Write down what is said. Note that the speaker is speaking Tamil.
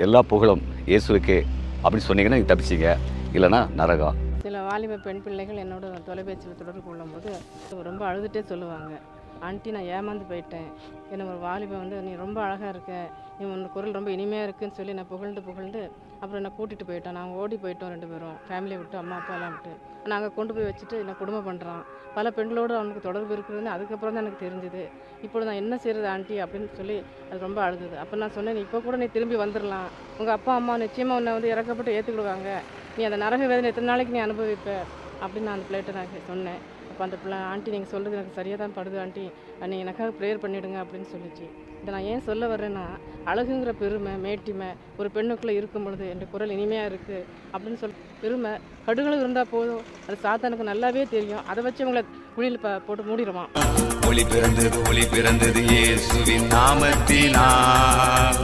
எல்லா புகழும் இயேசுவுக்கே அப்படின்னு சொன்னீங்கன்னா நீங்கள் தப்பிச்சிங்க, இல்லைன்னா நரகம். சில வாலிப பெண் பிள்ளைகள் என்னோட தொலைபேசியில் தொடர்பு கொள்ளும்போது ரொம்ப அழுதுகிட்டே சொல்லுவாங்க, ஆண்டி நான் ஏமாந்து போயிட்டேன், என்ன ஒரு வாலிபன் வந்து நீ ரொம்ப அழகாக இருக்க, நீ உன் குரல் ரொம்ப இனிமையாக இருக்குன்னு சொல்லி நான் புகழ்ந்து அப்புறம் என்னை கூட்டிகிட்டு போயிட்டோம். நாங்கள் ஓடி போயிட்டோம் 2 பேரும், ஃபேமிலியை விட்டு, அம்மா அப்பாலாம் விட்டு. நாங்கள் கொண்டு போய் வச்சுட்டு என்னை குடும்பம் பண்ணுறான். பல பெண்களோடு அவனுக்கு தொடர்பு இருக்குதுன்னு அதுக்கப்புறம் தான் எனக்கு தெரிஞ்சுது. இப்போது நான் என்ன செய்கிறது ஆண்டி அப்படின்னு சொல்லி அது ரொம்ப அழுதுது. அப்போ நான் சொன்னேன், இப்போ கூட நீ திரும்பி வந்துடலாம், உங்கள் அப்பா அம்மா நிச்சயமாக உன்னை வந்து இறக்கப்பட்டு ஏற்றுக்கிடுவாங்க, நீ அந்த நரக வேதனை எத்தனை நாளைக்கு நீ அனுபவிப்ப அப்படின்னு நான் அந்த பிள்ளைகிட்ட நான் சொன்னேன். அப்போ அந்த பிள்ளை, ஆண்டி நீங்கள் சொல்கிறது எனக்கு சரியாக தான் படுது ஆண்டி, நீங்கள் எனக்காக ப்ரேயர் பண்ணிவிடுங்க அப்படின்னு சொல்லிச்சு. இதை நான் ஏன் சொல்ல வர்றேன்னா, அழகுங்கிற பெருமை மேட்டிமை ஒரு பெண்ணுக்குள்ளே இருக்கும் பொழுது என் குரல் இனிமையாக இருக்குது அப்படின்னு சொல்லி பெருமை கடுகளும் இருந்தால் போதும், அது சாத்தானுக்கு நல்லாவே தெரியும். அதை வச்சு உங்களை குழியில் போட்டு மூடிடுவான். ஒளி பிறந்தது இயேசுவின் நாமத்தினால்.